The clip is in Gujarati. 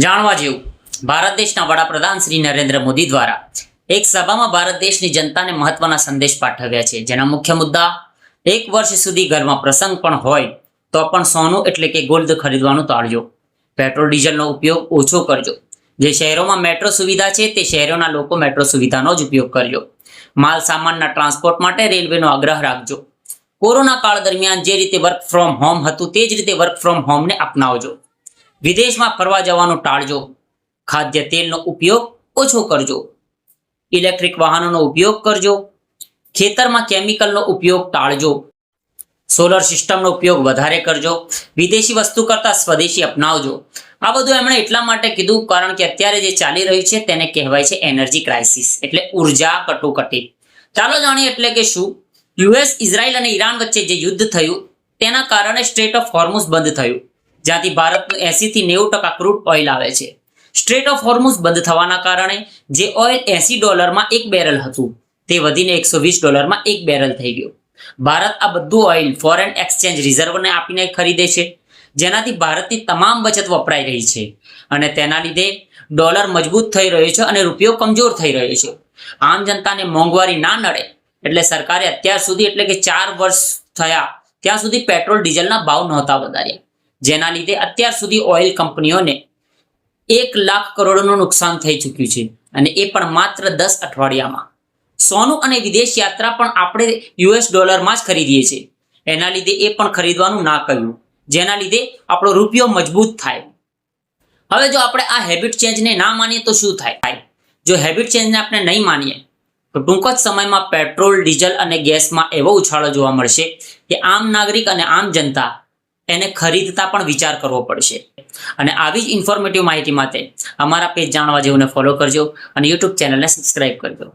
જાણવા જેવું, ભારત દેશના વડાપ્રધાન શ્રી નરેન્દ્ર મોદી દ્વારા એક સભામાં ભારત દેશની જનતાને મહત્વના સંદેશ પાઠવ્યા છે, જેના મુખ્ય મુદ્દા 1 વર્ષ સુધી ઘરમાં પ્રસંગ પણ હોય તો પણ સોનું એટલે કે ગોલ્ડ ખરીદવાનું ટાળજો, પેટ્રોલ ડીઝલનો ઉપયોગ ઓછો કરજો, જે શહેરોમાં મેટ્રો સુવિધા છે તે શહેરોના લોકો મેટ્રો સુવિધાનો જ ઉપયોગ કરજો, માલ સામાનના ટ્રાન્સપોર્ટ માટે રેલવેનો આગ્રહ રાખજો, કોરોના કાળ દરમિયાન જે રીતે વર્ક ફ્રોમ હોમ હતું તે જ રીતે વર્ક ફ્રોમ હોમને અપનાવજો, વિદેશમાં ફરવા જવાનું ટાળજો, ખાદ્ય તેલનો ઉપયોગ ઓછો કરજો, ઇલેક્ટ્રિક વાહનોનો ઉપયોગ કરજો, ખેતરમાં કેમિકલનો ઉપયોગ ટાળજો, સોલર સિસ્ટમનો ઉપયોગ વધારે કરજો, વિદેશી વસ્તુ કરતાં સ્વદેશી અપનાવજો. આ બધું એમણે એટલા માટે કીધું કારણ કે અત્યારે જે ચાલી રહ્યું છે તેને કહેવાય છે એનર્જી ક્રાઇસિસ, એટલે ઉર્જા કટોકટી. ચાલો જાણીએ એટલે કે શું. યુએસ, ઇઝરાયલ અને ઈરાન વચ્ચે જે યુદ્ધ થયું તેના કારણે સ્ટ્રેટ ઓફ હોર્મુઝ બંધ થયું, જ્યાંથી ભારતનું 80 થી 90% ક્રૂડ ઓઇલ આવે છે. સ્ટ્રેટ ઓફ હોર્મુઝ બંધ થવાના કારણે જે ઓઇલ $80 એક બેરલ હતું તે વધીને $120 એક બેરલ થઈ ગયું. ભારત આ બધું ઓઇલ ફોરેન એક્સચેન્જ રિઝર્વને આપીને ખરીદે છે, જેનાથી ભારતની તમામ બચત વપરાઈ રહી છે અને તેના લીધે ડોલર મજબૂત થઈ રહ્યો છે અને રૂપિયો કમજોર થઈ રહ્યો છે. આમ જનતાને મોંઘવારી ના નડે એટલે સરકારે અત્યાર સુધી એટલે કે 4 વર્ષ થયા ત્યાં સુધી પેટ્રોલ ડીઝલના ભાવ નહોતા વધાર્યા, જેના લીધે અત્યાર સુધી ઓઇલ કંપનીઓને 1 લાખ કરોડનું નુકસાન થઈ ચૂક્યું છે અને એ પણ માત્ર 10 અઠવાડિયામાં. સોનું અને વિદેશ યાત્રા પણ આપણે $માં જ ખરીદીએ છીએ, એના લીધે એ પણ ખરીદવાનું ના કહ્યું, જેના લીધે આપણો રૂપિયો મજબૂત થાય. હવે જો આપણે આ હેબિટ ચેન્જને ના માનીએ તો શું થાય? જો હેબિટ ચેન્જને આપણે નહીં માનીએ તો ટૂંક જ સમયમાં પેટ્રોલ, ડીઝલ અને ગેસમાં એવો ઉછાળો જોવા મળશે કે આમ નાગરિક અને આમ જનતા એને ખરીદતા પણ વિચાર કરવો પડશે. અને આવી જ ઇન્ફોર્મેટિવ માહિતી માટે અમારા પેજ જાણવા જેવુંને ફોલો કરજો અને યુટ્યુબ ચેનલને સબસ્ક્રાઇબ કરજો.